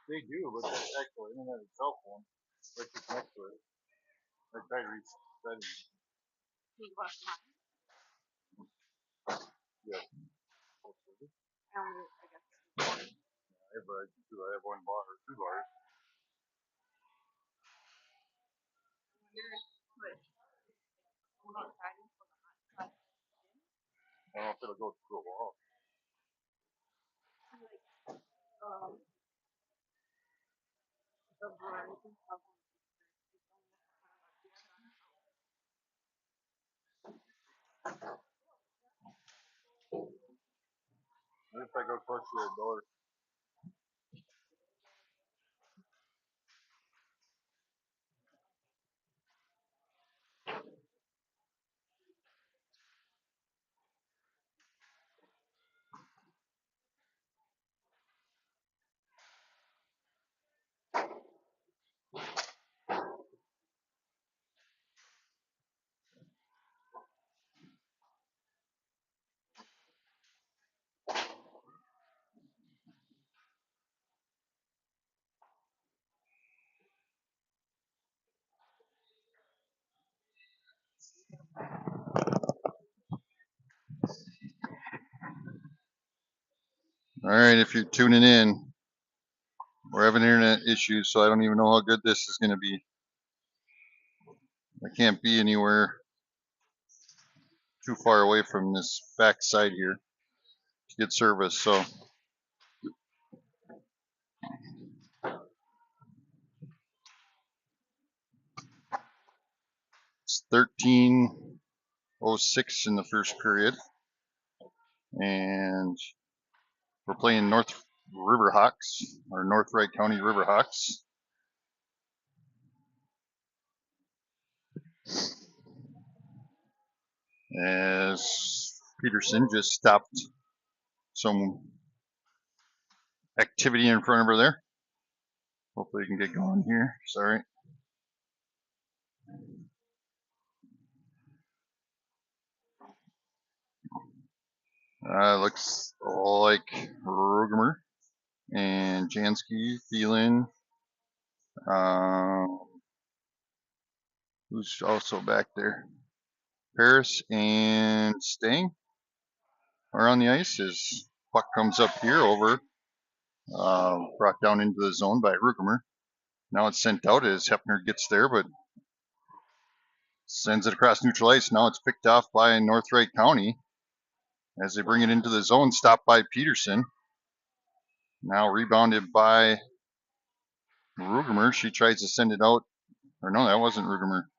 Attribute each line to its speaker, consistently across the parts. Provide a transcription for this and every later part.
Speaker 1: They do, but the actual internet itself won't let you connect to it. I tried to reach settings.
Speaker 2: You want mine?
Speaker 1: Yeah.
Speaker 2: I only, I guess, one.
Speaker 1: I have one bar or two bars.
Speaker 2: I'm not trying for the hot side.
Speaker 1: I don't know if it'll go through a wall.
Speaker 2: The Verizon stuff.
Speaker 1: What if I go close to the door? All right, if you're tuning in, we're having internet issues, so I don't even know how good this is going to be. I can't be anywhere too far away from this back side here to get service, so it's 13:06 in the first period, and we're playing Riverhawks, or North Wright County Riverhawks. As Peterson just stopped some activity in front of her there. Hopefully you can get going here. Sorry. Looks like Rugemer and Jansky, Thielen, who's also back there. Paris and Stang are on the ice as puck comes up here over, brought down into the zone by Rugemer. Now it's sent out as Hefner gets there, but sends it across neutral ice. Now it's picked off by North Wright County as they bring it into the zone, stopped by Peterson. Now rebounded by Rugemer. She tries to send it out. Or no, that wasn't Rugemer.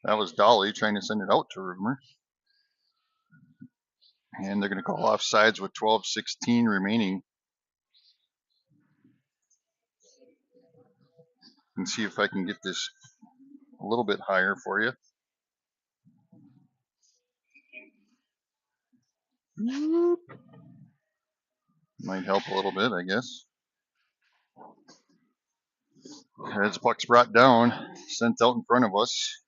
Speaker 1: That was Dolly trying to send it out to Rugemer. And they're going to call offsides with 12:16 remaining. And see if I can get this a little bit higher for you. Might help a little bit, I guess. As puck's brought down, sent out in front of us.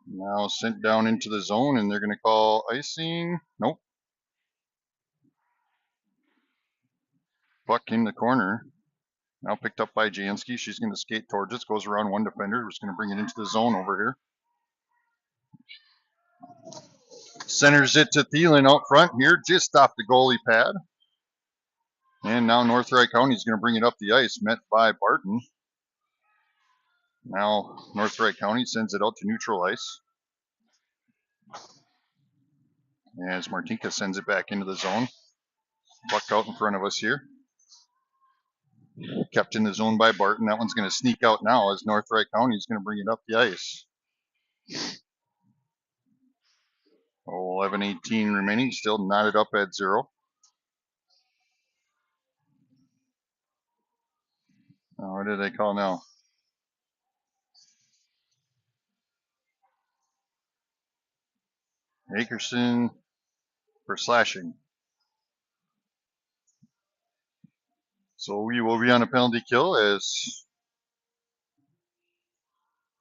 Speaker 1: Now sent down into the zone, and they're going to call icing. Nope. Puck in the corner. Now picked up by Jansky. She's going to skate towards it. Goes around one defender. Who's going to bring it into the zone over here. Centers it to Thielen out front here, just off the goalie pad. And now North Wright County is going to bring it up the ice, met by Barton. Now North Wright County sends it out to neutral ice. As Martinka sends it back into the zone. Puck out in front of us here. Kept in the zone by Barton. That one's going to sneak out now as North Wright County is going to bring it up the ice. 11:18 remaining, still knotted up at 0. What did they call now? Akerson for slashing. So we will be on a penalty kill as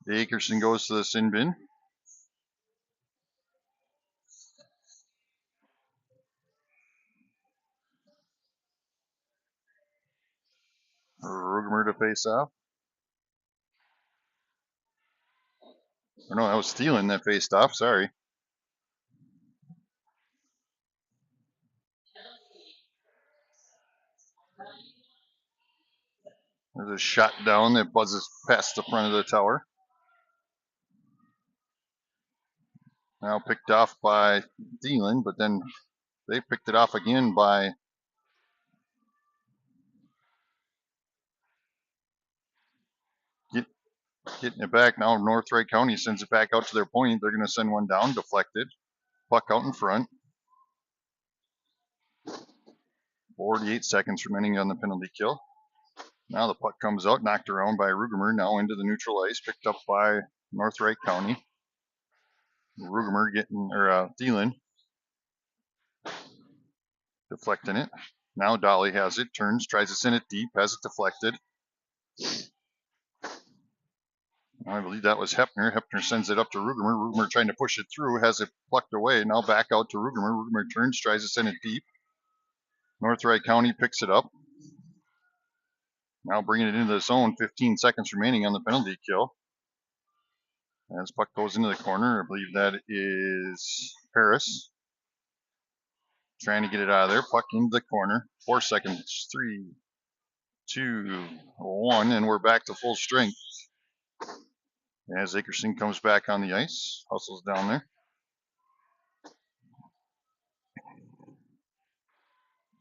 Speaker 1: Akerson goes to the sin bin. Rugemer to face off. Or no, that was Thielen that faced off. Sorry. There's a shot down that buzzes past the front of the tower. Now picked off by Thielen, but then they picked it off again by getting it back. Now North Wright County sends it back out to their point. They're going to send one down, deflected. Puck out in front. 48 seconds remaining on the penalty kill. Now the puck comes out, knocked around by Rugemer, now into the neutral ice, picked up by North Wright County. Rugemer Thielen deflecting it. Now Dolly has it, turns, tries to send it deep, has it deflected. I believe that was Hepner. Hepner sends it up to Rugemer. Rugemer trying to push it through, has it plucked away. Now back out to Rugemer. Rugemer turns, tries to send it deep. North Wright County picks it up. Now bringing it into the zone, 15 seconds remaining on the penalty kill. As puck goes into the corner, I believe that is Harris. Trying to get it out of there. Puck into the corner. 4 seconds. 3, 2, 1, and we're back to full strength. As Akerson comes back on the ice, hustles down there.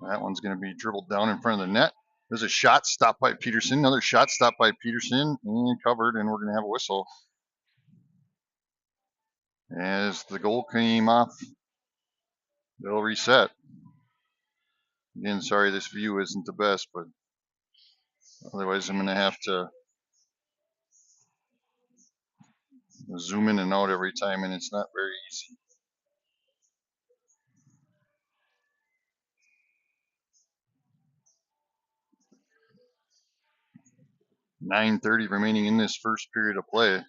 Speaker 1: That one's going to be dribbled down in front of the net. There's a shot stopped by Peterson. Another shot stopped by Peterson and covered, and we're going to have a whistle. As the goal came off, they'll reset. Again, sorry this view isn't the best, but otherwise I'm going to have to zoom in and out every time, and it's not very easy. .9:30 remaining in this first period of play.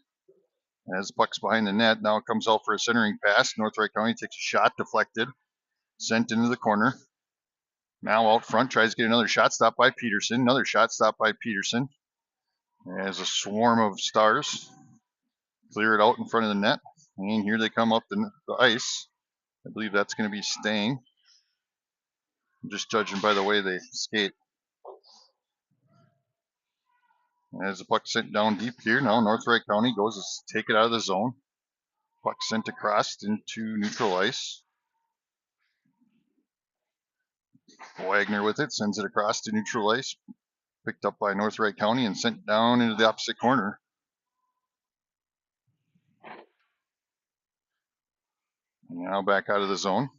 Speaker 1: As the puck's behind the net, now it comes out for a centering pass. North Wright County takes a shot, deflected, sent into the corner. Now out front, tries to get another shot, stopped by Peterson. Another shot, stopped by Peterson. As a swarm of Stars clear it out in front of the net. And here they come up the ice. I believe that's going to be Stang. I'm just judging by the way they skate. As the puck sent down deep here, now North Wright County goes to take it out of the zone. Puck sent across into neutral ice. Wagner with it, sends it across to neutral ice. Picked up by North Wright County and sent down into the opposite corner. Now back out of the zone.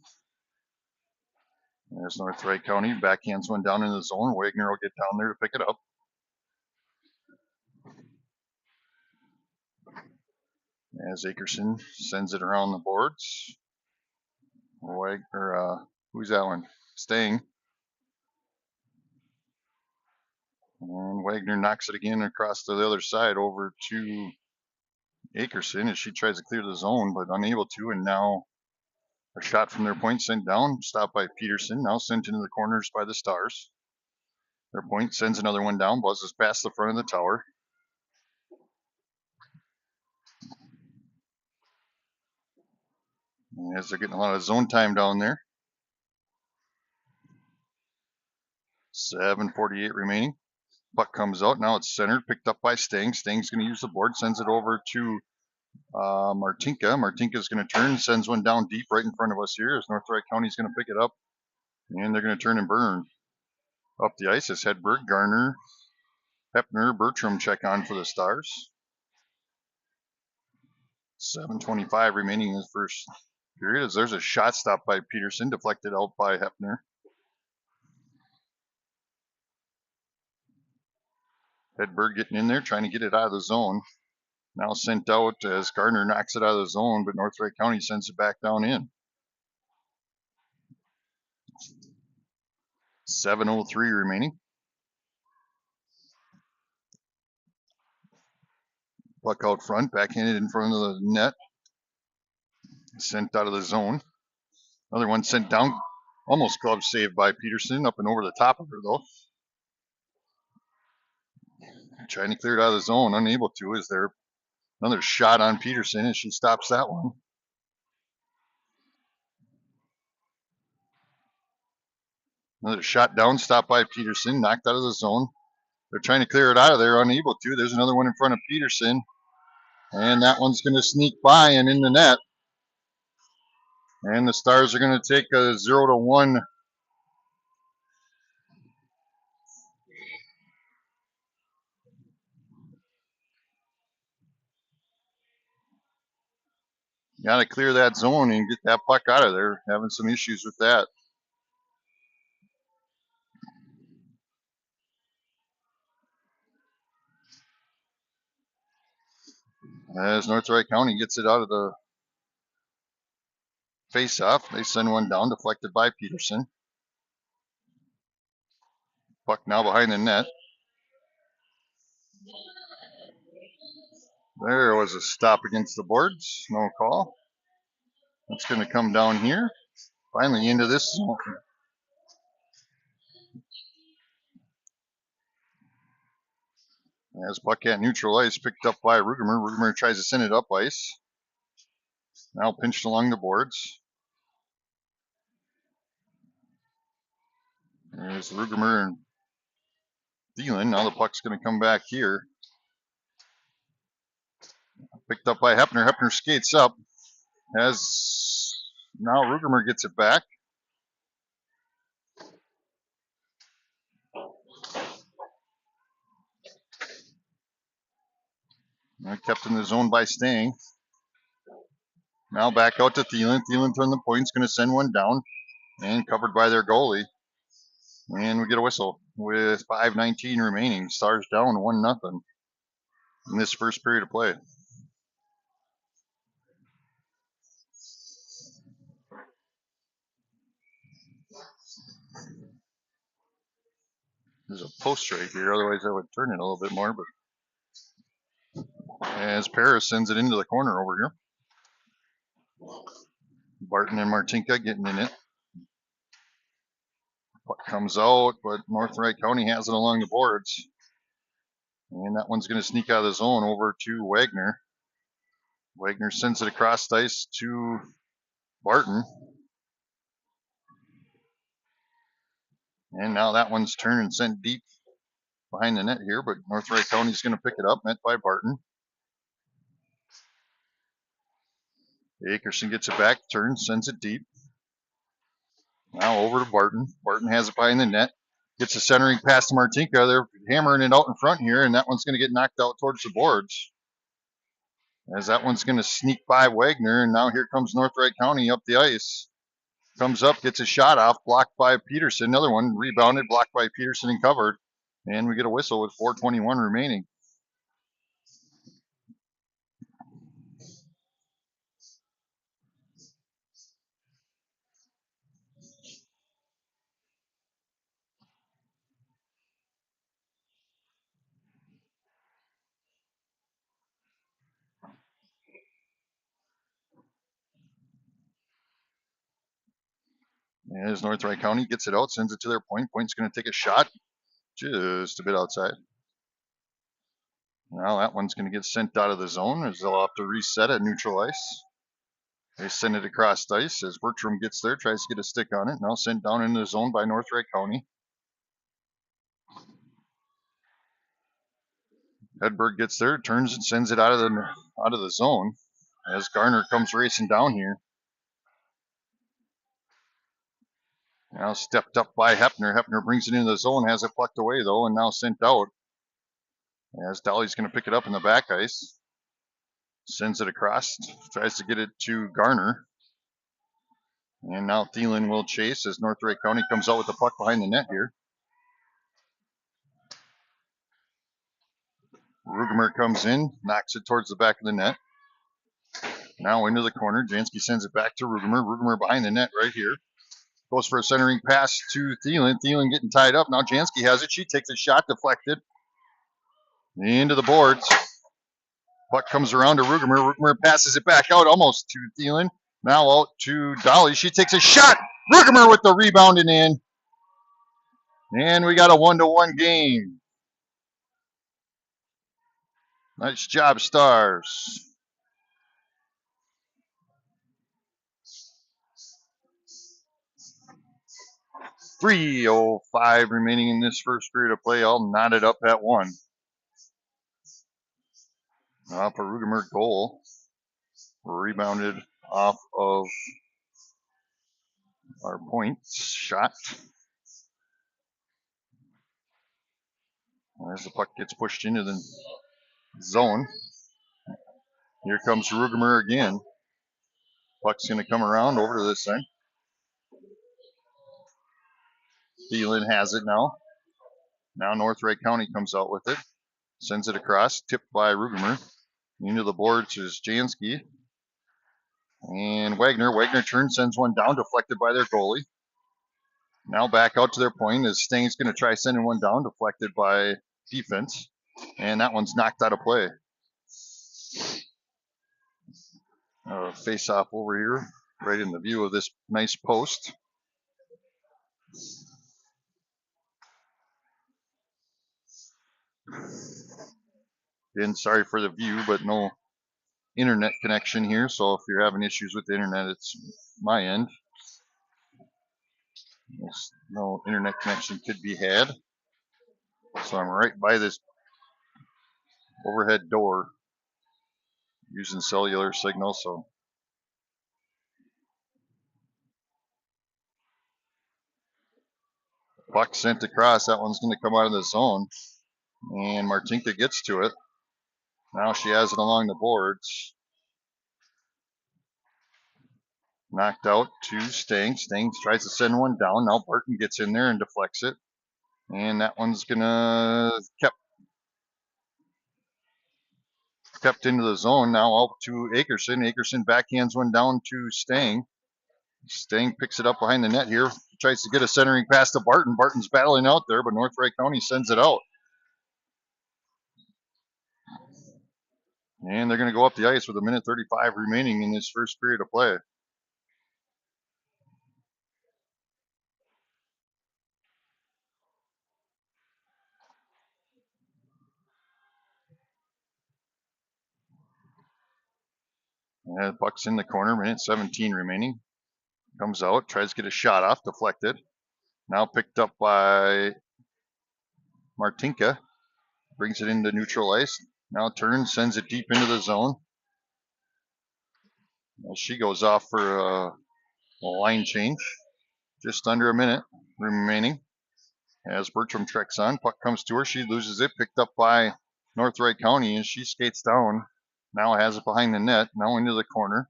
Speaker 1: There's North Wright County, backhands one down in the zone. Wagner will get down there to pick it up. As Akerson sends it around the boards. Who's that one? Stang. And Wagner knocks it again across to the other side over to Akerson as she tries to clear the zone, but unable to. And now a shot from their point sent down, stopped by Peterson, now sent into the corners by the Stars. Their point sends another one down, buzzes past the front of the tower. As they're getting a lot of zone time down there. 7:48 remaining. Puck comes out. Now it's centered, picked up by Stang. Stang's going to use the board, sends it over to Martinka. Martinka's going to turn, sends one down deep right in front of us here as North Wright County's going to pick it up. And they're going to turn and burn. Up the ice is Hedberg, Garner, Hepner, Bertram check on for the Stars. 7:25 remaining in the first period as there's a shot stopped by Peterson, deflected out by Hepner. Hedberg getting in there, trying to get it out of the zone. Now sent out as Gardner knocks it out of the zone, but North Wright County sends it back down in. 7:03 remaining. Puck out front, backhanded in front of the net. Sent out of the zone. Another one sent down, almost glove saved by Peterson, up and over the top of her though. Trying to clear it out of the zone, unable to. Is there another shot on Peterson as she stops that one? Another shot down, stopped by Peterson, knocked out of the zone. They're trying to clear it out of there, unable to. There's another one in front of Peterson, and that one's going to sneak by and in the net. And the Stars are going to take a 0-1. Got to clear that zone and get that puck out of there. Having some issues with that. As North Wright County gets it out of the face-off, they send one down, deflected by Peterson. Puck now behind the net. There was a stop against the boards. No call. That's going to come down here. Finally into this zone. As puck at neutral ice, picked up by Rugemer. Rugemer tries to send it up ice. Now pinched along the boards. There's Rugemer and Thielen. Now the puck's going to come back here. Picked up by Hepner. Hepner skates up. As now Rugemer gets it back. Kept in the zone by Stang. Now back out to Thielen. Thielen turned the point's going to send one down. And covered by their goalie. And we get a whistle with 5:19 remaining. Stars down 1-0 in this first period of play. There's a post right here, otherwise I would turn it a little bit more, but as Paris sends it into the corner over here. Barton and Martinka getting in it. Puck comes out, but North Wright County has it along the boards. And that one's going to sneak out of the zone over to Wagner. Wagner sends it across the ice to Barton. And now that one's turned and sent deep behind the net here, but North Wright County's going to pick it up, met by Barton. Akerson gets it back, turns, sends it deep. Now over to Barton. Barton has it behind the net. Gets a centering pass to Martinka. They're hammering it out in front here, and that one's going to get knocked out towards the boards. As that one's going to sneak by Wagner, and now here comes North Wright County up the ice. Comes up, gets a shot off, blocked by Peterson. Another one rebounded, blocked by Peterson and covered. And we get a whistle with 4:21 remaining. As North Wright County gets it out, sends it to their point. Point's going to take a shot just a bit outside. Now that one's going to get sent out of the zone as they'll have to reset at neutral ice. They send it across ice as Bertram gets there, tries to get a stick on it. Now sent down into the zone by North Wright County. Hedberg gets there, turns and sends it out of the zone as Garner comes racing down here. Now stepped up by Hepner. Hepner brings it into the zone, has it plucked away though, and now sent out. As Dolly's going to pick it up in the back ice. Sends it across, tries to get it to Garner. And now Thielen will chase as North Wright County comes out with the puck behind the net here. Rugemer comes in, knocks it towards the back of the net. Now into the corner. Jansky sends it back to Rugemer. Rugemer behind the net right here. Goes for a centering pass to Thielen. Thielen getting tied up. Now Jansky has it. She takes a shot, deflected. Into the boards. Puck comes around to Rugemer. Rugemer passes it back out almost to Thielen. Now out to Dolly. She takes a shot. Rugemer with the rebound and in. And we got a 1-1 game. Nice job, Stars. 3:05 remaining in this first period of play, all knotted up at 1. Off a Rugemer goal. Rebounded off of our points shot. As the puck gets pushed into the zone. Here comes Rugemer again. Puck's going to come around over to this side. Thielen has it now. Now North Wright County comes out with it. Sends it across, tipped by Rugemer. Into the boards is Jansky. And Wagner. Wagner turns, sends one down, deflected by their goalie. Now back out to their point as Stang's going to try sending one down, deflected by defense. And that one's knocked out of play. Face off over here, right in the view of this nice post. Again, sorry for the view, but no internet connection here. So if you're having issues with the internet, it's my end. No internet connection could be had. So I'm right by this overhead door using cellular signal. So puck sent across. That one's going to come out of the zone. And Martinka gets to it. Now she has it along the boards. Knocked out to Stang. Stang tries to send one down. Now Barton gets in there and deflects it. And that one's gonna kept into the zone. Now out to Akerson. Akerson backhands one down to Stang. Stang picks it up behind the net here. Tries to get a centering pass to Barton. Barton's battling out there, but North Wright County sends it out. And they're going to go up the ice with 1:35 remaining in this first period of play. And puck's in the corner, 1:17 remaining. Comes out, tries to get a shot off, deflected. Now picked up by Martinka. Brings it into neutral ice. Now turns, sends it deep into the zone. As she goes off for a line change. Just under a minute remaining. As Bertram treks on, puck comes to her. She loses it, picked up by North Wright County, and she skates down. Now has it behind the net. Now into the corner.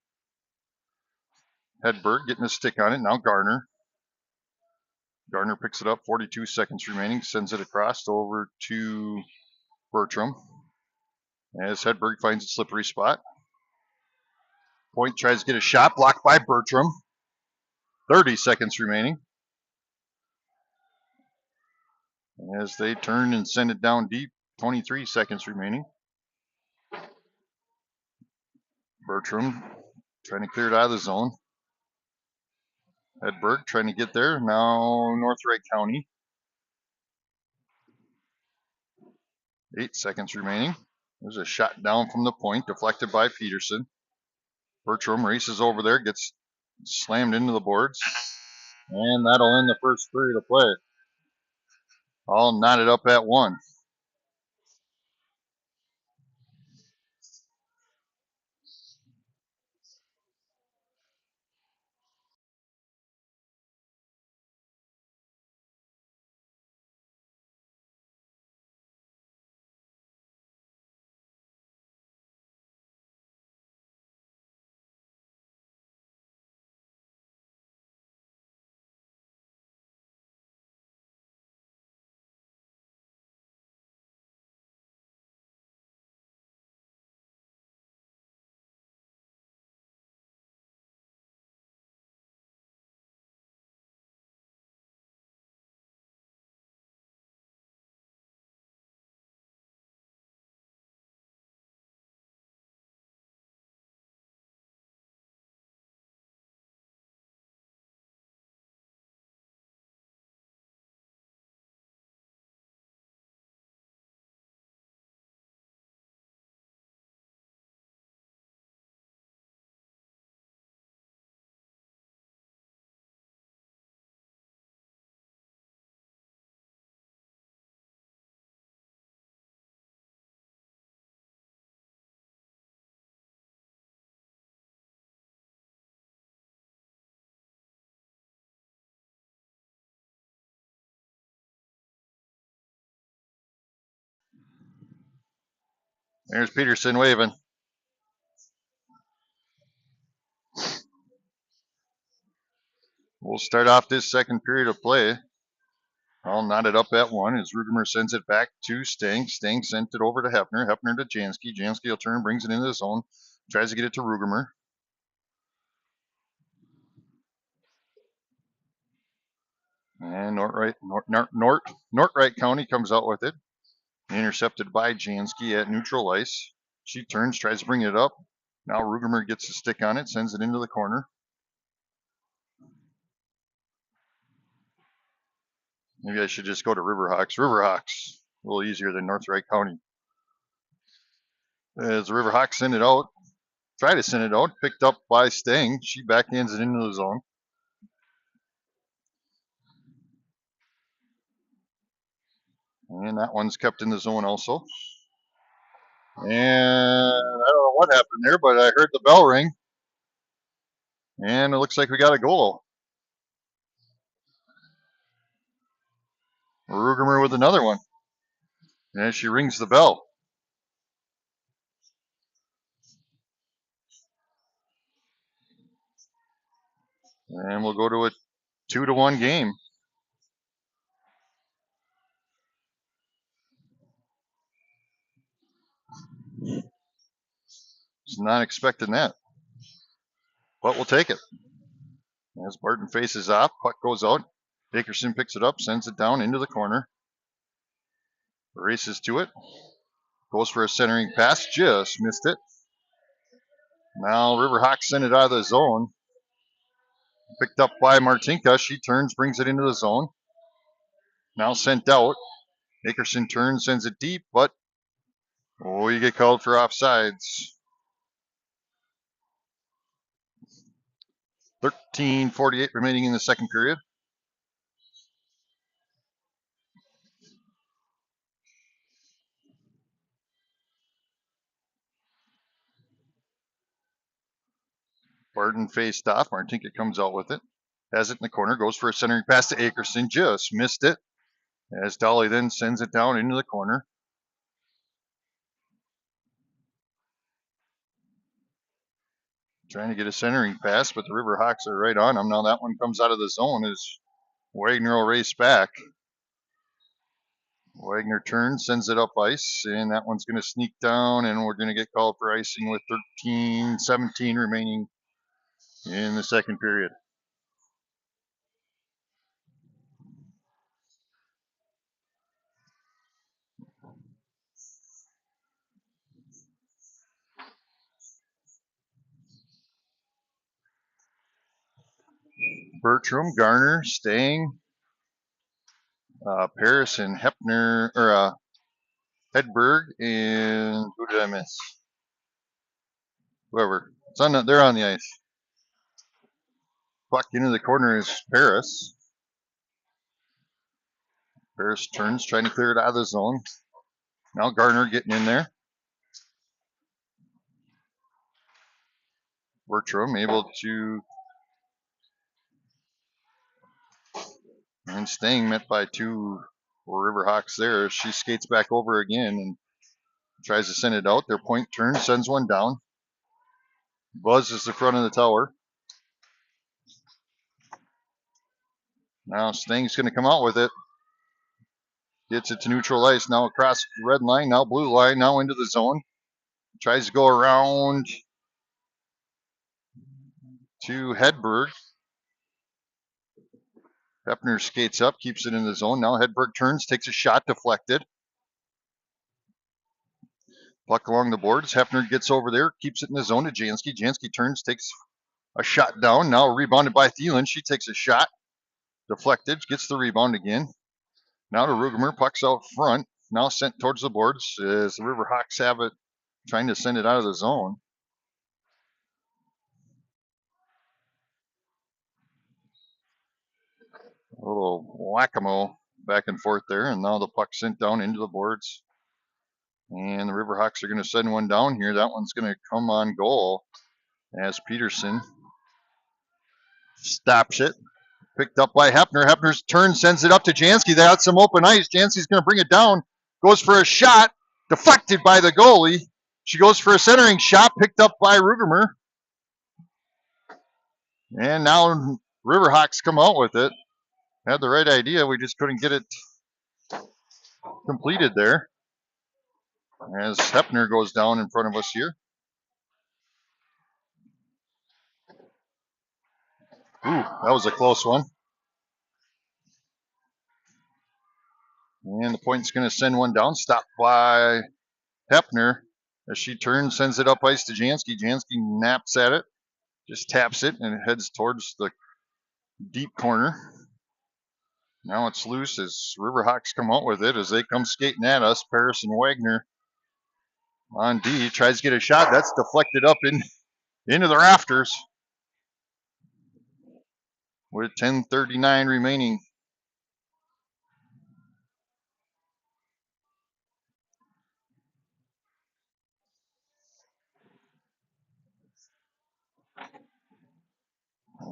Speaker 1: Hedberg getting a stick on it. Now Garner. Garner picks it up. 42 seconds remaining. Sends it across over to Bertram. As Hedberg finds a slippery spot. Point tries to get a shot. Blocked by Bertram. 30 seconds remaining. As they turn and send it down deep. 23 seconds remaining. Bertram trying to clear it out of the zone. Hedberg trying to get there. Now North Wright County. 8 seconds remaining. There's a shot down from the point, deflected by Peterson. Bertram races over there, gets slammed into the boards. And that'll end the first period of play. All knotted up at 1. There's Peterson waving. We'll start off this second period of play. All knotted up at one as Rugemer sends it back to Stang. Stang sent it over to Hefner. Hefner to Jansky. Jansky will turn, brings it into the zone. Tries to get it to Rugemer. And Nortright County comes out with it. Intercepted by Jansky at neutral ice. She turns, tries to bring it up. Now Rugemer gets a stick on it, sends it into the corner. Maybe I should just go to Riverhawks. Riverhawks, a little easier than Nortright County. As the Riverhawks send it out, try to send it out, picked up by Stang. She backhands it into the zone. And that one's kept in the zone also. And I don't know what happened there, but I heard the bell ring. And it looks like we got a goal. Rugemer with another one. And she rings the bell. And we'll go to a 2-1 game. Just not expecting that. But we'll take it. As Barton faces off, puck goes out. Dickerson picks it up, sends it down into the corner. Races to it. Goes for a centering pass, just missed it. Now Riverhawks send it out of the zone. Picked up by Martinka. She turns, brings it into the zone. Now sent out. Dickerson turns, sends it deep, but you get called for offsides. 13:48 remaining in the second period. Barton faced off. Martinka comes out with it. Has it in the corner. Goes for a centering pass to Akerson. Just missed it. As Dolly then sends it down into the corner. Trying to get a centering pass, but the Riverhawks are right on him. Now that one comes out of the zone as Wagner will race back. Wagner turns, sends it up ice, and that one's going to sneak down, and we're going to get called for icing with 13:17 remaining in the second period. Bertram, Garner, Stang, Paris, and Hefner, or Hedberg, and who did I miss? Whoever. They're on the ice. Puck into the corner is Paris. Paris turns, trying to clear it out of the zone. Now Garner getting in there. Bertram able to. And Stang met by two Riverhawks there. She skates back over again and tries to send it out. Their point turns, sends one down. Buzzes the front of the tower. Now Stang's going to come out with it. Gets it to neutral ice. Now across the red line. Now blue line. Now into the zone. Tries to go around to Hedberg. Hefner skates up, keeps it in the zone. Now Hedberg turns, takes a shot, deflected. Puck along the boards. Hefner gets over there, keeps it in the zone to Jansky. Jansky turns, takes a shot down. Now rebounded by Thielen. She takes a shot, deflected, gets the rebound again. Now to Rugemer, puck's out front. Now sent towards the boards as the Riverhawks have it, trying to send it out of the zone. A little whack-a-mole back and forth there, and now the puck sent down into the boards. And the Riverhawks are going to send one down here. That one's going to come on goal as Peterson stops it. Picked up by Hefner. Hefner's turn sends it up to Jansky. They had some open ice. Jansky's going to bring it down. Goes for a shot. Deflected by the goalie. She goes for a centering shot, picked up by Rugermer. And now Riverhawks come out with it. Had the right idea, we just couldn't get it completed there. As Hepner goes down in front of us here. Ooh, that was a close one. And the point's going to send one down, stopped by Hepner. As she turns, sends it up ice to Jansky. Jansky naps at it, just taps it, and it heads towards the deep corner. Now it's loose as Riverhawks come out with it as they come skating at us. Paris and Wagner on D, tries to get a shot. That's deflected up into the rafters with 10:39 remaining.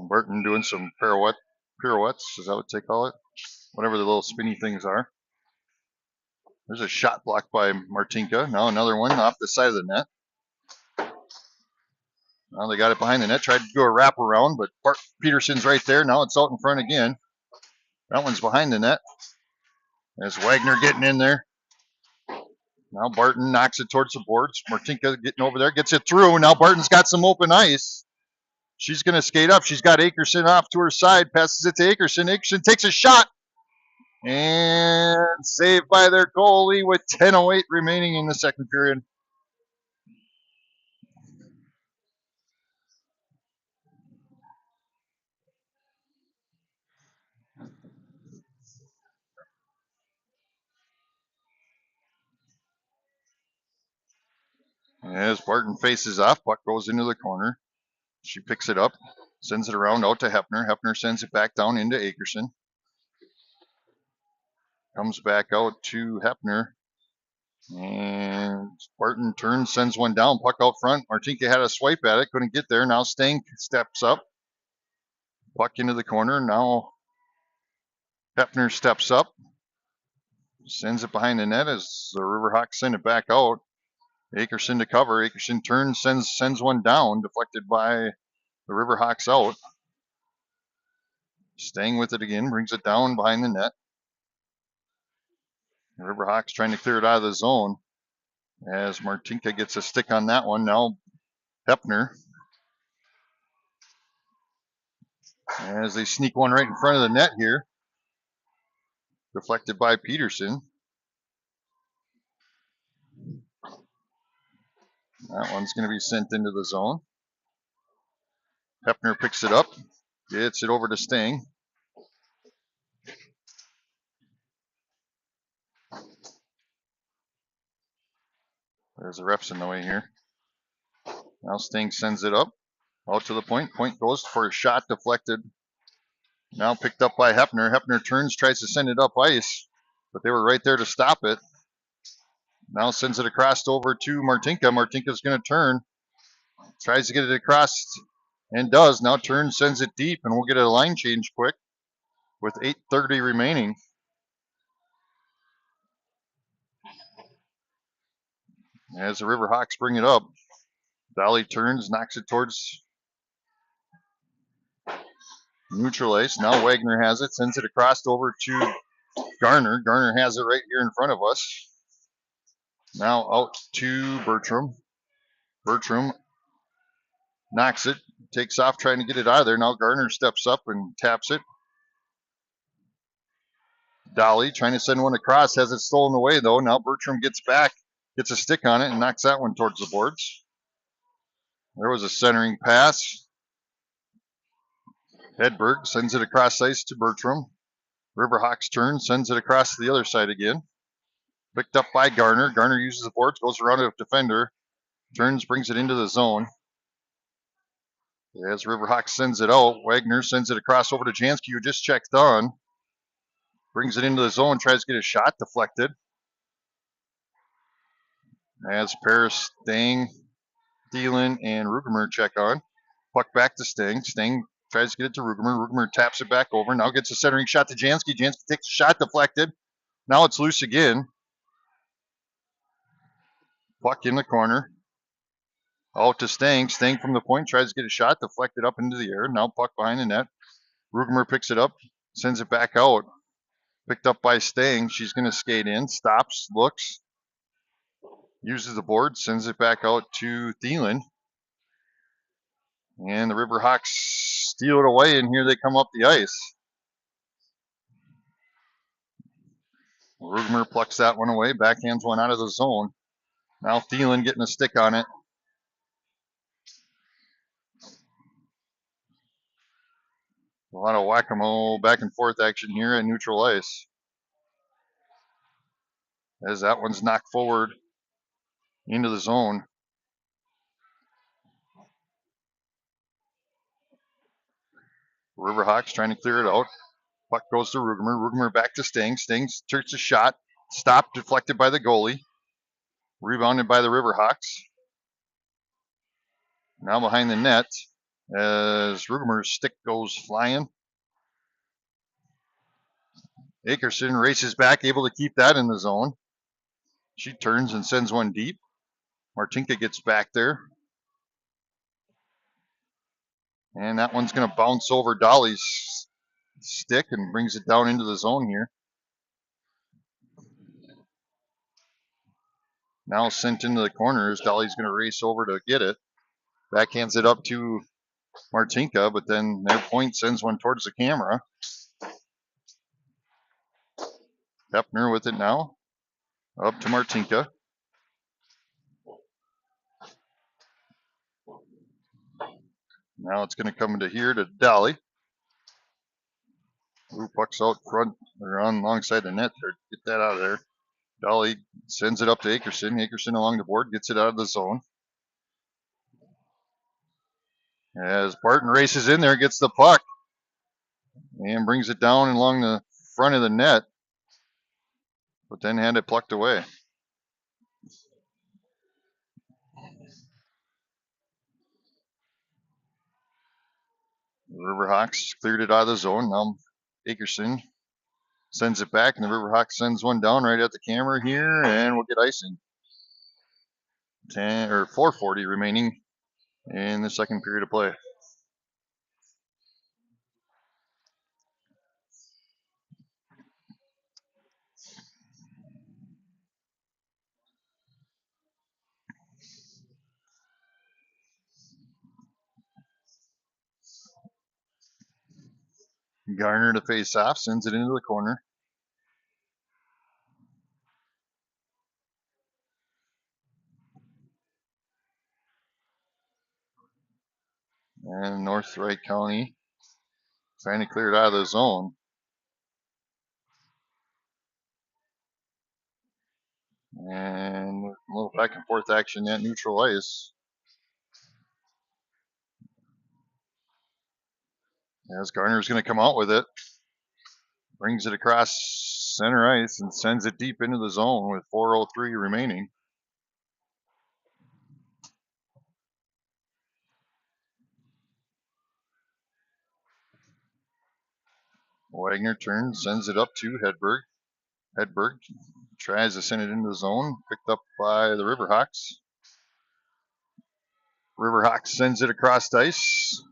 Speaker 1: Burton doing some pirouettes, is that what they call it? Whatever the little spinny things are. There's a shot blocked by Martinka. Now another one off the side of the net. Now they got it behind the net. Tried to do a wraparound, but Bart Peterson's right there. Now it's out in front again. That one's behind the net. As Wagner getting in there. Now Barton knocks it towards the boards. Martinka getting over there, gets it through. Now Barton's got some open ice. She's going to skate up. She's got Akerson off to her side. Passes it to Akerson. Akerson takes a shot. And saved by their goalie with 10:08 remaining in the second period. As Barton faces off, puck goes into the corner. She picks it up, sends it around out to Hepner. Hepner sends it back down into Akerson. Comes back out to Hepner. And Barton turns, sends one down, puck out front. Martinka had a swipe at it, couldn't get there. Now Stang steps up. Puck into the corner. Now Hepner steps up. Sends it behind the net as the Riverhawks send it back out. Akerson to cover. Akerson turns, sends one down, deflected by the Riverhawks out. Staying with it again, brings it down behind the net. The Riverhawks trying to clear it out of the zone as Martinka gets a stick on that one. Now Hepner. As they sneak one right in front of the net here. Deflected by Peterson. That one's going to be sent into the zone. Hepner picks it up, gets it over to Stang. There's the refs in the way here. Now Stang sends it up, out to the point. Point goes for a shot, deflected. Now picked up by Hepner. Hepner turns, tries to send it up ice, but they were right there to stop it. Now sends it across over to Martinka. Martinka's going to turn, tries to get it across, and does. Now turns, sends it deep, and we'll get a line change quick with 8:30 remaining. As the Riverhawks bring it up, Dolly turns, knocks it towards neutral ice. Now Wagner has it, sends it across over to Garner. Garner has it right here in front of us. Now out to Bertram. Bertram knocks it, takes off trying to get it out of there. Now Garner steps up and taps it. Dolly trying to send one across, has it stolen away though. Now Bertram gets back, gets a stick on it, and knocks that one towards the boards. There was a centering pass. Hedberg sends it across ice to Bertram. Riverhawks turn, sends it across to the other side again. Picked up by Garner. Garner uses the boards, goes around a defender, turns, brings it into the zone. As Riverhawks sends it out, Wagner sends it across over to Jansky, who just checked on. Brings it into the zone, tries to get a shot, deflected. As Paris, Stang, Thielen, and Rugermer check on. Puck back to Stang. Stang tries to get it to Rugermer. Rugermer taps it back over. Now gets a centering shot to Jansky. Jansky takes a shot, deflected. Now it's loose again. Puck in the corner. Out to Stang. Stang from the point tries to get a shot, deflected up into the air. Now puck behind the net. Rugemer picks it up, sends it back out. Picked up by Stang. She's going to skate in, stops, looks, uses the board, sends it back out to Thielen. And the Riverhawks steal it away, and here they come up the ice. Rugemer plucks that one away, backhands one out of the zone. Now Thielen getting a stick on it. A lot of whack-a-mole back and forth action here at neutral ice. As that one's knocked forward into the zone. Riverhawks trying to clear it out. Puck goes to Rugemer. Rugemer back to Sting. Sting takes a shot. Stopped, deflected by the goalie. Rebounded by the Riverhawks. Now behind the net as Rugemer's stick goes flying. Akerson races back, able to keep that in the zone. She turns and sends one deep. Martinka gets back there. And that one's going to bounce over Dolly's stick and brings it down into the zone here. Now sent into the corner as Dolly's going to race over to get it. Backhands it up to Martinka, but then their point sends one towards the camera. Hepner with it now. Up to Martinka. Now it's going to come into here to Dolly. Ooh, puck's out front, or on alongside the net there. Get that out of there. Dolly sends it up to Akerson. Akerson along the board, gets it out of the zone. As Barton races in there, gets the puck. And brings it down along the front of the net. But then had it plucked away. The Riverhawks cleared it out of the zone. Now Akerson sends it back, and the Riverhawks sends one down right at the camera here, and we'll get icing. 4:40 remaining in the second period of play. Garner to face off, sends it into the corner. And North Wright County trying to clear it out of the zone. And a little back and forth action at neutral ice. As Garner's going to come out with it. Brings it across center ice and sends it deep into the zone with 4:03 remaining. Wagner turns, sends it up to Hedberg. Hedberg tries to send it into the zone, picked up by the Riverhawks. Riverhawks sends it across ice,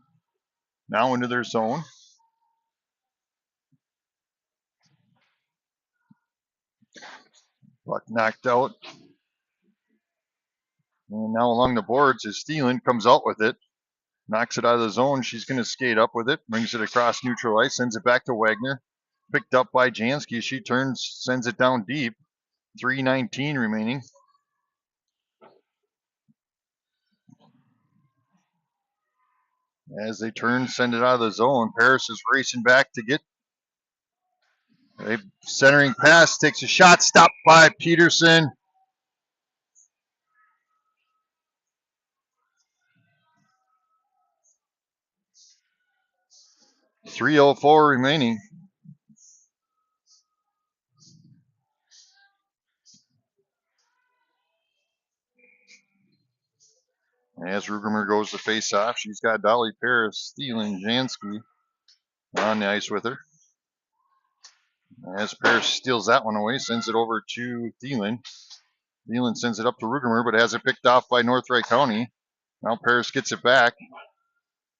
Speaker 1: now into their zone. Puck knocked out. And now along the boards as Thielen comes out with it. Knocks it out of the zone. She's going to skate up with it. Brings it across neutral ice. Sends it back to Wagner. Picked up by Jansky. She turns, sends it down deep. 3:19 remaining. As they turn, send it out of the zone. Paris is racing back to get a centering pass. Takes a shot. Stopped by Peterson. .304 remaining. As Rugemer goes to face off, she's got Dolly Paris, Thielen, Jansky on the ice with her. As Paris steals that one away, sends it over to Thielen. Thielen sends it up to Rugemer, but has it picked off by North Wright County. Now Paris gets it back.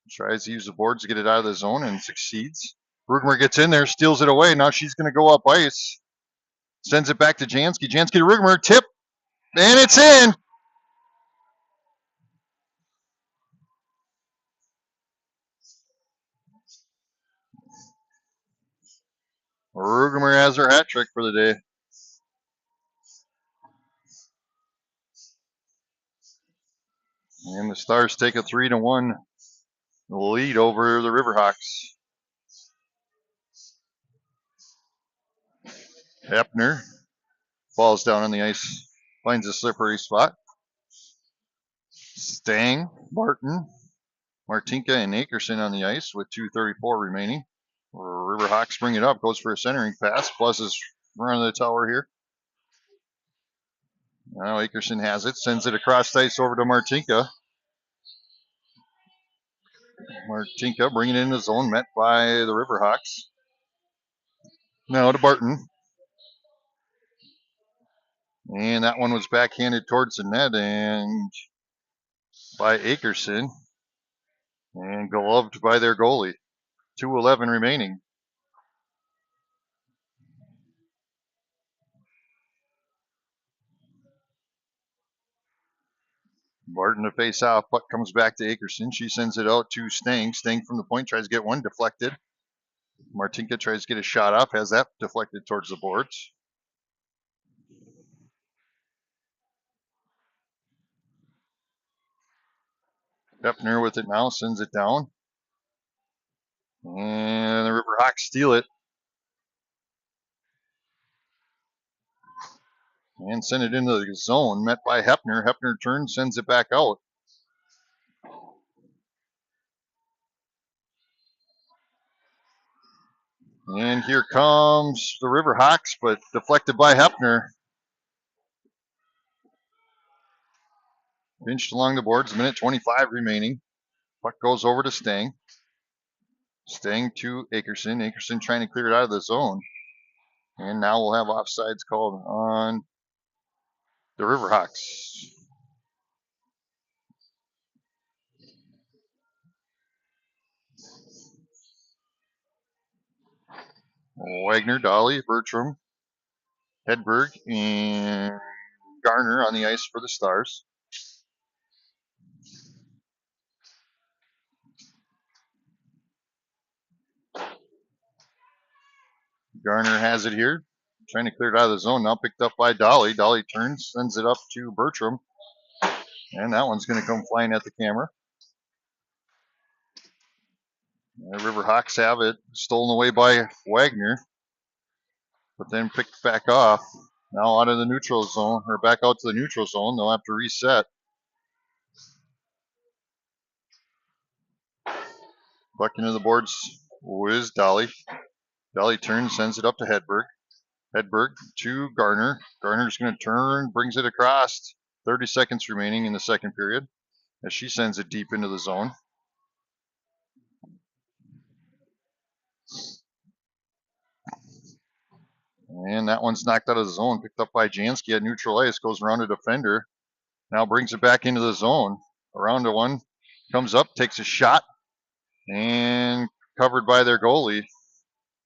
Speaker 1: Tries to use the boards to get it out of the zone and succeeds. Rugemer gets in there, steals it away. Now she's going to go up ice. Sends it back to Jansky. Jansky to Rugemer. Tip. And it's in. Rugemer has her hat trick for the day. And the Stars take a 3-1 lead over the Riverhawks. Hepner falls down on the ice, finds a slippery spot. Stang, Martin, Martinka, and Akerson on the ice with 2:34 remaining. Riverhawks bring it up, goes for a centering pass, buzzes front of the tower here. Now Akerson has it, sends it across the ice over to Martinka. Martinka bringing it in the zone, met by the Riverhawks. Now to Barton. And that one was backhanded towards the net and by Akerson and gloved by their goalie. 2:11 remaining. Barton to face off. Puck comes back to Akerson. She sends it out to Stang. Stang from the point tries to get one deflected. Martinka tries to get a shot off. Has that deflected towards the boards. Hepner with it now. Sends it down. And the Riverhawks steal it. And send it into the zone. Met by Hepner. Hepner turns, sends it back out. And here comes the Riverhawks, but deflected by Hepner. Pinched along the boards, 1:25 remaining. Puck goes over to Stang. Stang to Akerson. Akerson trying to clear it out of the zone. And now we'll have offsides called on the Riverhawks. Wagner, Dolly, Bertram, Hedberg, and Garner on the ice for the Stars. Garner has it here, trying to clear it out of the zone. Now picked up by Dolly. Dolly turns, sends it up to Bertram. And that one's going to come flying at the camera. The Riverhawks have it stolen away by Wagner, but then picked back off. Now out of the neutral zone, or back out to the neutral zone. They'll have to reset. Puck into the boards with Dolly. Dolly turns, sends it up to Hedberg. Hedberg to Garner. Garner's going to turn, brings it across. 30 seconds remaining in the second period as she sends it deep into the zone. And that one's knocked out of the zone, picked up by Jansky at neutral ice, goes around a defender. Now brings it back into the zone. Around to one, comes up, takes a shot, and covered by their goalie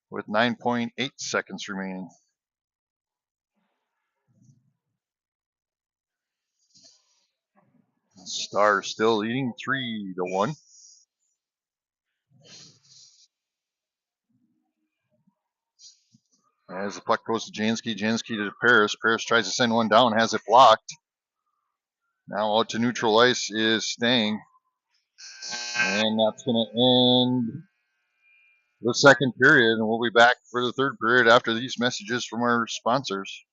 Speaker 1: with 9.8 seconds remaining. Stars still leading 3-1. As the puck goes to Jansky, Jansky to Paris. Paris tries to send one down, has it blocked. Now out to neutral ice is Stang. And that's going to end the second period. And we'll be back for the third period after these messages from our sponsors.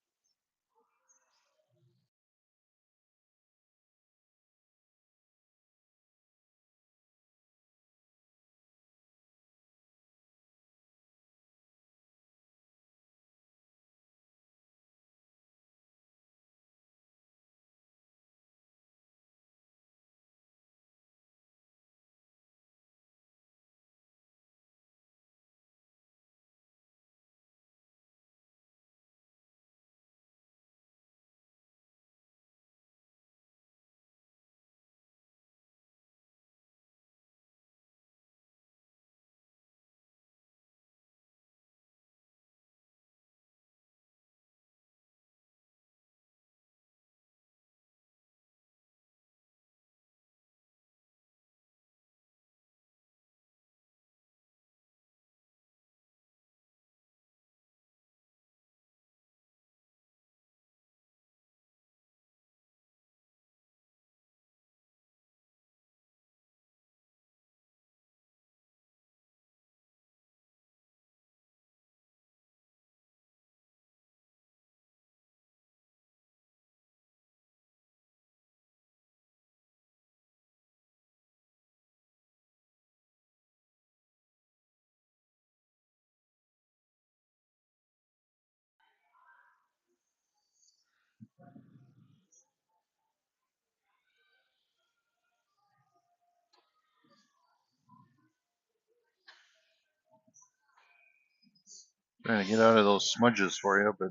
Speaker 1: Trying to get out of those smudges for you, but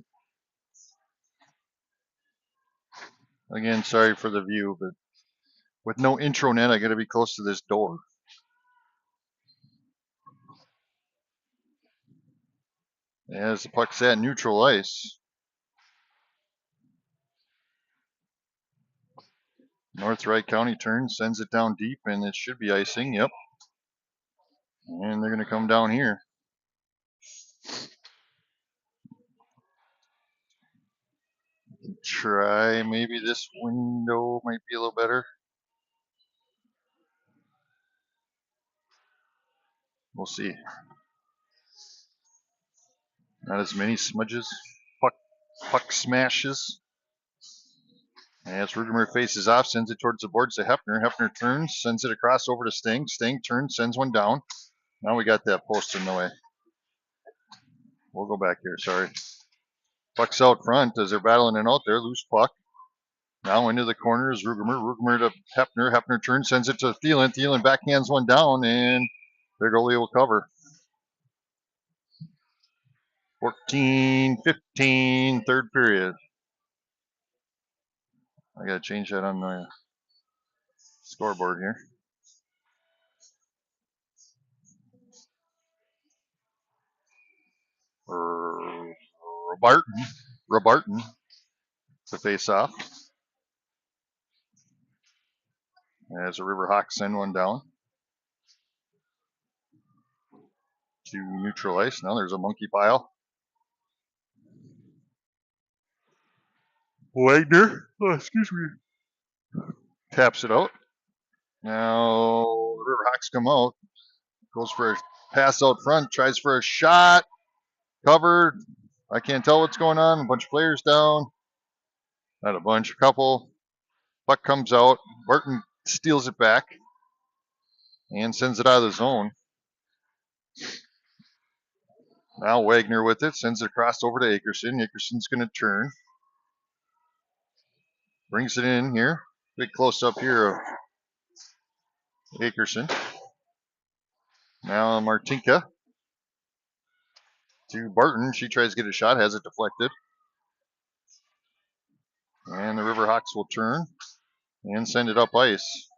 Speaker 1: again, sorry for the view, but with no intro net, I got to be close to this door. As the puck's at neutral ice, North Wright County turns, sends it down deep, and it should be icing. Yep. And they're going to come down here. Try maybe this window might be a little better. We'll see. Not as many smudges. Puck smashes. As Rugermer faces off, sends it towards the boards to Hefner. Hefner turns, sends it across over to Sting. Sting turns, sends one down. Now we got that post in the way. We'll go back here, sorry. Puck's out front as they're battling it out there. Loose puck. Now into the corner is Rugermer. Rugermer to Hefner. Hefner turns, sends it to Thielen. Thielen backhands one down, and their goalie will cover. 14-15, third period. I got to change that on the scoreboard here. Robarton to face off. As the Riverhawks send one down to neutral ice. Now there's a monkey pile. Wagner, excuse me, taps it out. Now the Riverhawks come out. Goes for a pass out front. Tries for a shot. Covered. I can't tell what's going on. A bunch of players down. Not a bunch, a couple. Puck comes out. Barton steals it back and sends it out of the zone. Now Wagner with it. Sends it across over to Akerson. Akerson's going to turn. Brings it in here. Big close up here of Akerson. Now Martinka to Barton. She tries to get a shot. Has it deflected. And the Riverhawks will turn and send it up ice.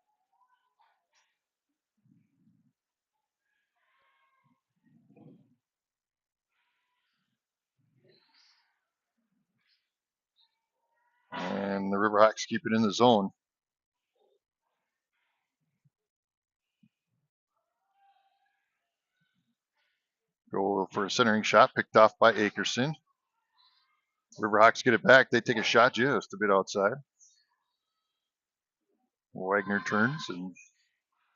Speaker 1: And the Riverhawks keep it in the zone. Go for a centering shot, picked off by Akerson. Riverhawks get it back. They take a shot just a bit outside. Wagner turns,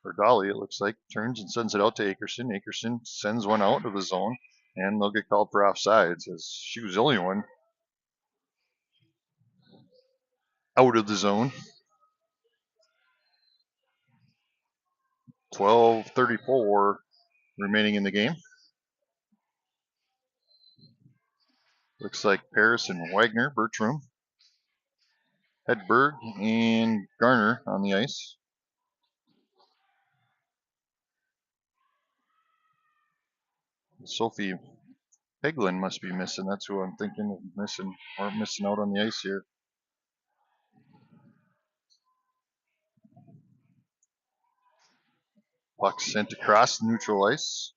Speaker 1: or Dolly, it looks like, turns and sends it out to Akerson. Akerson sends one out of the zone, and they'll get called for offsides as she was the only one out of the zone. 12:34 remaining in the game. Looks like Paris and Wagner, Bertram, Hedberg, and Garner on the ice. Sophie Peglin must be missing. That's who I'm thinking of missing out on the ice here. Puck sent across neutral ice.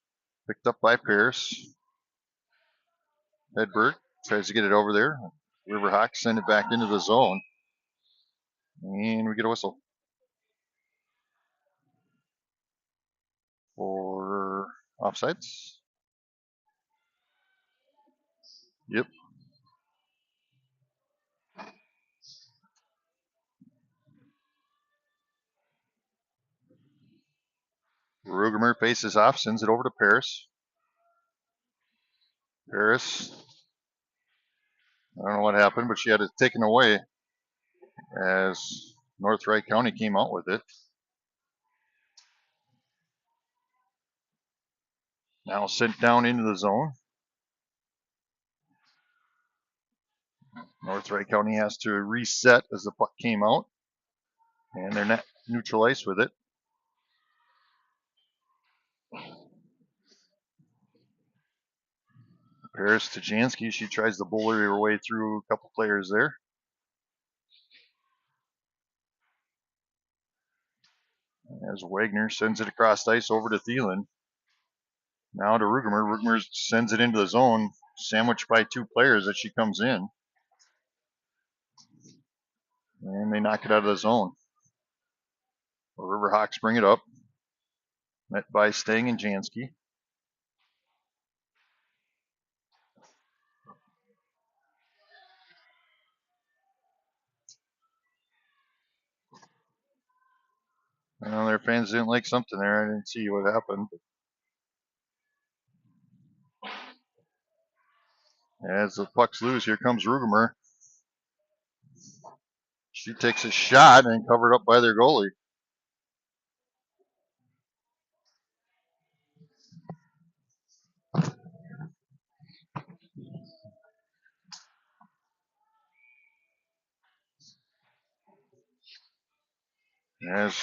Speaker 1: Picked up by Paris. Hedberg tries to get it over there. Riverhawks send it back into the zone. And we get a whistle for offsides. Yep. Rugermer faces off, sends it over to Paris. Paris, I don't know what happened, but she had it taken away as North Wright County came out with it. Now sent down into the zone. North Wright County has to reset as the puck came out. And they're net neutral ice with it. Paris to Jansky. She tries to bully her way through a couple players there. As Wagner sends it across ice over to Thielen. Now to Rugemer. Rugemer sends it into the zone, sandwiched by two players as she comes in. And they knock it out of the zone. The Riverhawks bring it up. Met by Stang and Jansky. Well, their fans didn't like something there. I didn't see what happened. As the puck's loose, here comes Rugemer. She takes a shot and covered up by their goalie. As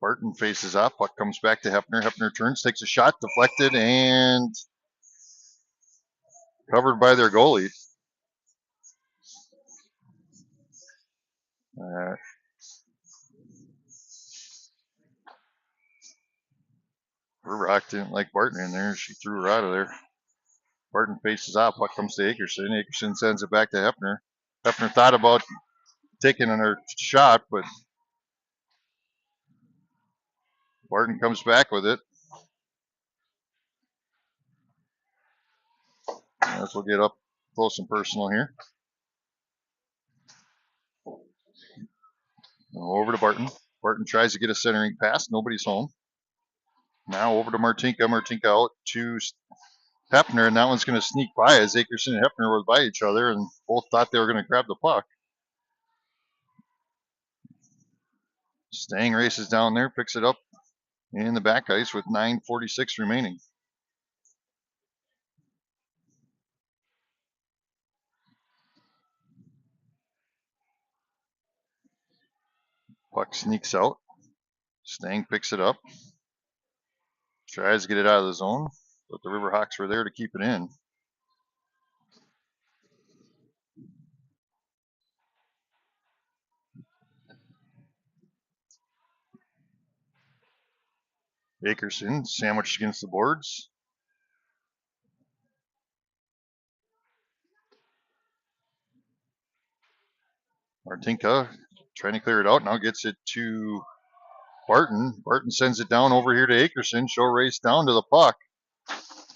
Speaker 1: Barton faces off, puck comes back to Hefner. Hefner turns, takes a shot, deflected, and covered by their goalie. Riverhawk didn't like Barton in there. She threw her out of there. Barton faces off. Puck comes to Akerson. Akerson sends it back to Hefner. Hefner thought about taking her shot, but Barton comes back with it. As we'll get up close and personal here. Over to Barton. Barton tries to get a centering pass. Nobody's home. Now over to Martinka. Martinka out to Hefner, and that one's going to sneak by as Akerson and Hefner were by each other, and both thought they were going to grab the puck. Stang races down there, picks it up in the back ice with 9:46 remaining. Puck sneaks out. Stang picks it up. Tries to get it out of the zone, but the Riverhawks were there to keep it in. Akerson sandwiched against the boards. Martinka trying to clear it out. Now gets it to Barton. Barton sends it down over here to Akerson. She'll race down to the puck.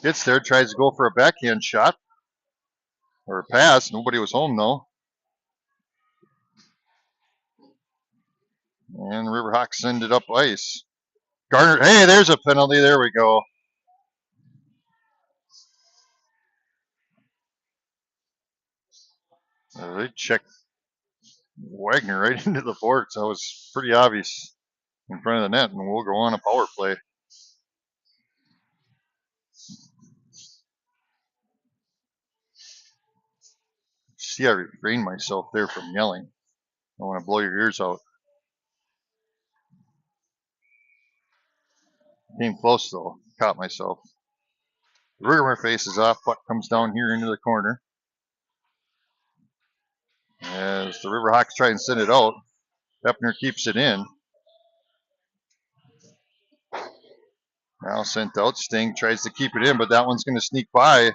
Speaker 1: Gets there, tries to go for a backhand shot. Or a pass. Nobody was home though. And the Riverhawks send it up ice. Garner, hey, there's a penalty. There we go. They checked Wagner right into the boards. That was pretty obvious in front of the net, and we'll go on a power play. See, I refrained myself there from yelling. I don't want to blow your ears out. Came close though. Caught myself. Rugemer faces off. Puck comes down here into the corner. As the Riverhawks try and send it out, Hefner keeps it in. Now sent out. Sting tries to keep it in, but that one's going to sneak by.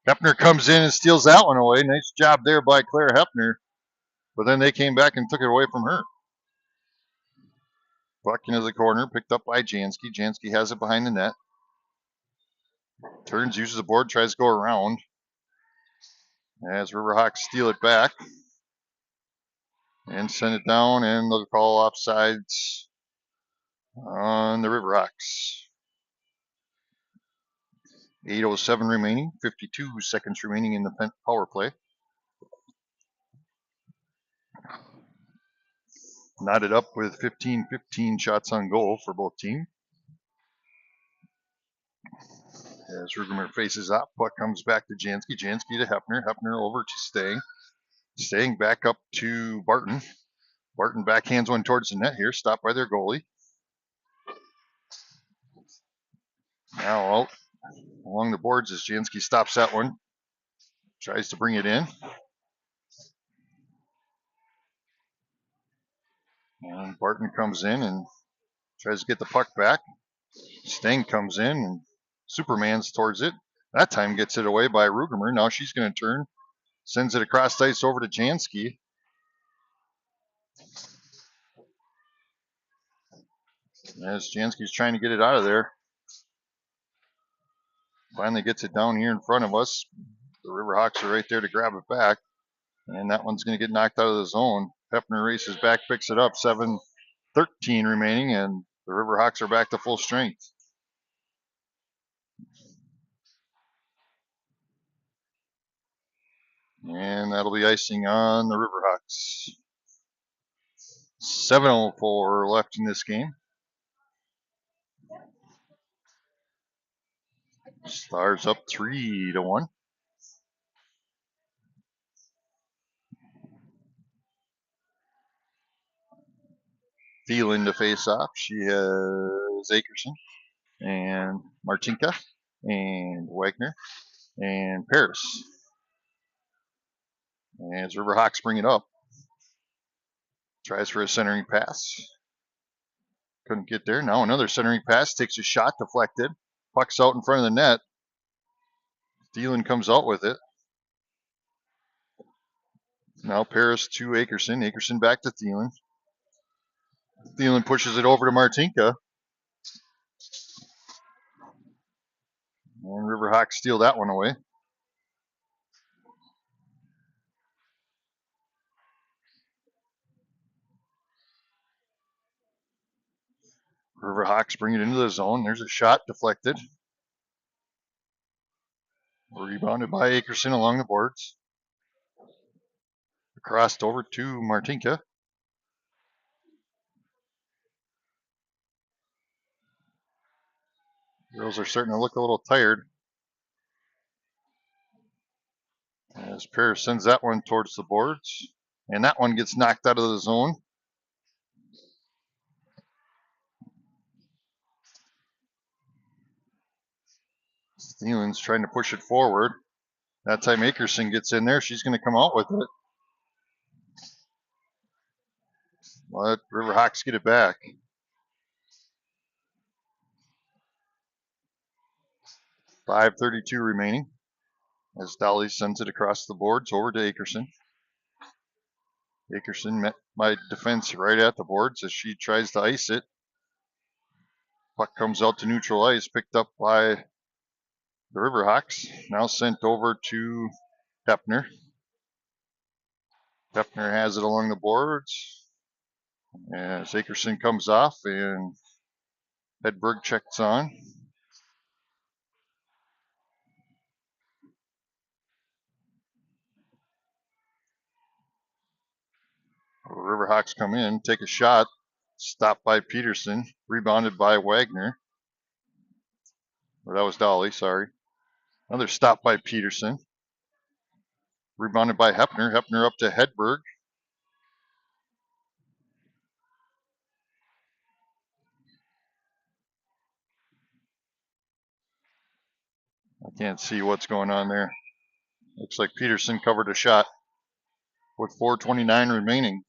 Speaker 1: Hefner comes in and steals that one away. Nice job there by Claire Hefner. But then they came back and took it away from her. Puck into the corner, picked up by Jansky. Jansky has it behind the net. Turns, uses the board, tries to go around. As Riverhawks steal it back. And send it down, and they'll call offsides on the Riverhawks. 8:07 remaining, 52 seconds remaining in the power play. Knotted up with 15-15 shots on goal for both teams. As Rugemer faces up, puck comes back to Jansky. Jansky to Hefner. Hefner over to Stang. Stang back up to Barton. Barton backhands one towards the net here, stopped by their goalie. Now out along the boards as Jansky stops that one. Tries to bring it in. And Barton comes in and tries to get the puck back. Stang comes in and Superman's towards it. That time gets it away by Rugemer. Now she's going to turn. Sends it across the ice over to Jansky. As Jansky's trying to get it out of there. Finally gets it down here in front of us. The Riverhawks are right there to grab it back. And that one's going to get knocked out of the zone. Hepner races back, picks it up. 7:13 remaining, and the Riverhawks are back to full strength. And that'll be icing on the Riverhawks. 7:04 left in this game. Stars up 3-1. Thielen to face off. She has Akerson and Martinka and Wagner and Paris. As Riverhawks bring it up. Tries for a centering pass. Couldn't get there. Now another centering pass. Takes a shot, deflected. Puck's out in front of the net. Thielen comes out with it. Now Paris to Akerson. Akerson back to Thielen. Thielen pushes it over to Martinka. And Riverhawks steal that one away. Riverhawks bring it into the zone. There's a shot deflected. Rebounded by Akerson along the boards. Crossed over to Martinka. Girls are starting to look a little tired. As Paris sends that one towards the boards. And that one gets knocked out of the zone. Thielen's trying to push it forward. That time Akerson gets in there. She's going to come out with it. Let Riverhawks get it back. .5:32 remaining. As Dolly sends it across the boards over to Akerson. Akerson met my defense right at the boards as she tries to ice it. Puck comes out to neutral ice, picked up by the Riverhawks. Now sent over to Hepner. Hepner has it along the boards. As Akerson comes off and Hedberg checks on. Riverhawks come in, take a shot. Stopped by Peterson. Rebounded by Wagner. Or that was Dolly, sorry. Another stop by Peterson. Rebounded by Hepner. Hepner up to Hedberg. I can't see what's going on there. Looks like Peterson covered a shot with 4:29 remaining.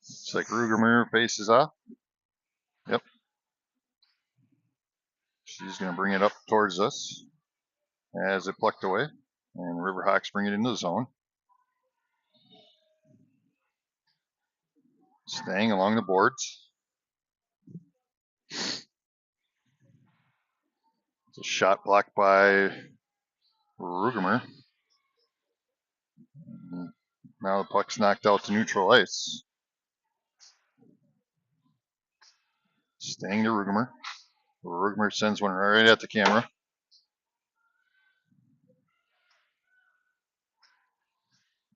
Speaker 1: Looks like Rugermer faces off. Yep. She's going to bring it up towards us as it plucked away. And Riverhawks bring it into the zone. Staying along the boards. It's a shot blocked by Rugermer. Now the puck's knocked out to neutral ice. Staying to Rugermer. Rugermer sends one right at the camera.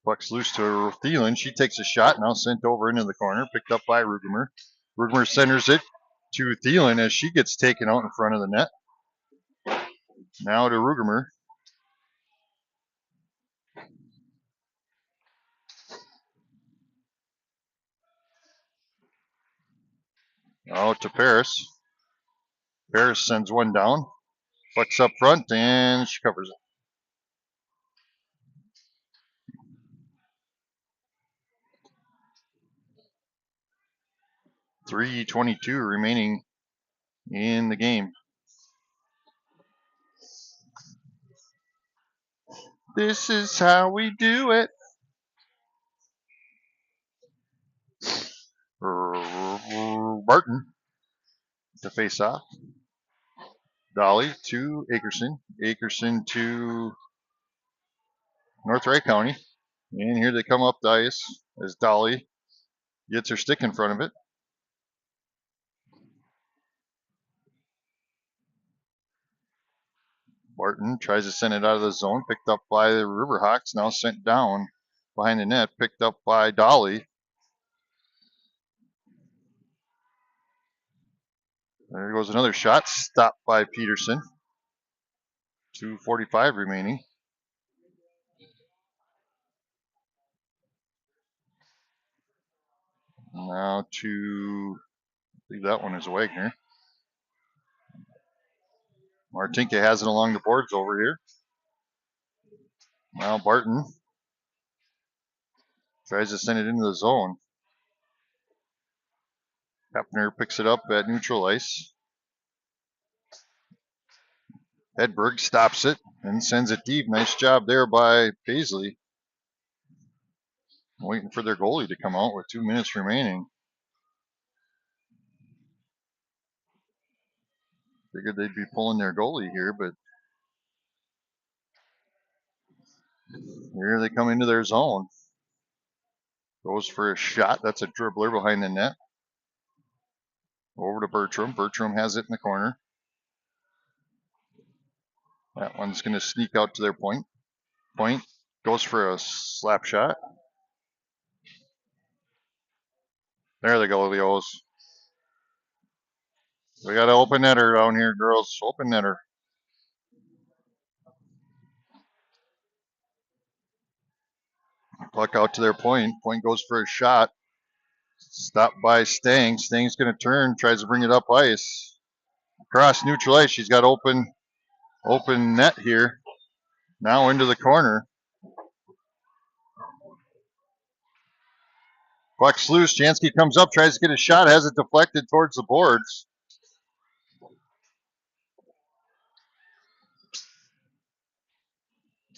Speaker 1: Puck's loose to Thielen. She takes a shot, now sent over into the corner, picked up by Rugermer. Rugermer centers it, to Thielen as she gets taken out in front of the net. Now to Rugermer. Out to Paris. Paris sends one down. Flicks up front, and she covers it. 3:22 remaining in the game. This is how we do it. Barton to face off. Dolly to Akerson. Akerson to North Wright County. And here they come up the ice as Dolly gets her stick in front of it. Barton tries to send it out of the zone. Picked up by the Riverhawks. Now sent down behind the net. Picked up by Dolly. There goes another shot. Stopped by Peterson. 2:45 remaining. Now to, I believe that one is Wagner. Martinke has it along the boards over here. Now Barton tries to send it into the zone. Hepner picks it up at neutral ice. Hedberg stops it and sends it deep. Nice job there by Paisley. Waiting for their goalie to come out with 2 minutes remaining. Figured they'd be pulling their goalie here, but here they come into their zone. Goes for a shot. That's a dribbler behind the net. Over to Bertram. Bertram has it in the corner. That one's going to sneak out to their point. Point goes for a slap shot. There they go, Leos. We got to open netter down here, girls. Open netter. Puck out to their point. Point goes for a shot. Stopped by Stang. Stang's going to turn. Tries to bring it up ice. Across neutral ice. She's got open net here. Now into the corner. Puck's loose. Jansky comes up. Tries to get a shot. Has it deflected towards the boards.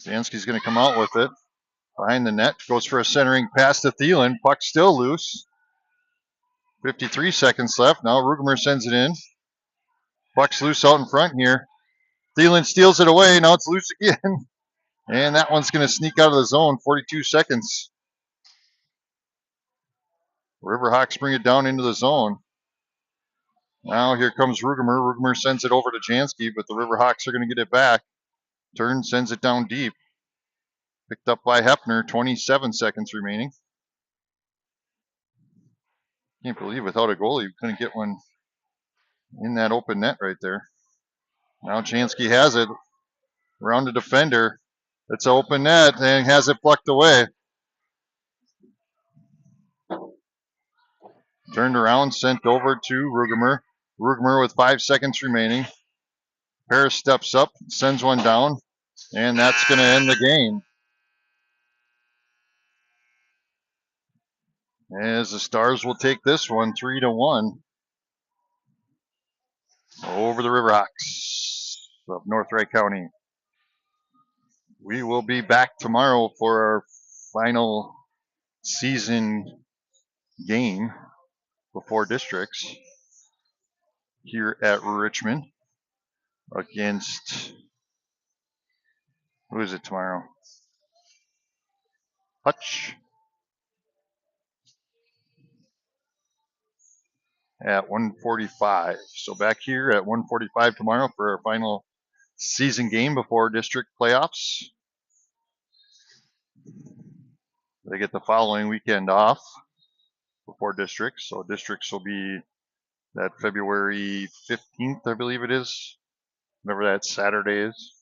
Speaker 1: Jansky's going to come out with it. Behind the net. Goes for a centering pass to Thielen. Puck still loose. 53 seconds left. Now Rugemer sends it in. Puck's loose out in front here. Thielen steals it away. Now it's loose again. And that one's going to sneak out of the zone. 42 seconds. Riverhawks bring it down into the zone. Now here comes Rugemer. Rugemer sends it over to Jansky, but the Riverhawks are going to get it back. Turn sends it down deep. Picked up by Hepner. 27 seconds remaining. Can't believe without a goalie, you couldn't get one in that open net right there. Now Jansky has it around the defender. It's an open net and has it plucked away. Turned around, sent over to Rugemer. Rugemer with 5 seconds remaining. Paris steps up, sends one down, and that's going to end the game. As the Stars will take this one 3-1 over the Riverhawks of North Wright County. We will be back tomorrow for our final season game before districts here at Richmond against, who is it tomorrow? Hutch at 1:45. So back here at 1:45 tomorrow for our final season game before district playoffs. They get the following weekend off before districts, so districts will be That February 15th, I believe it is. Whatever that Saturday is.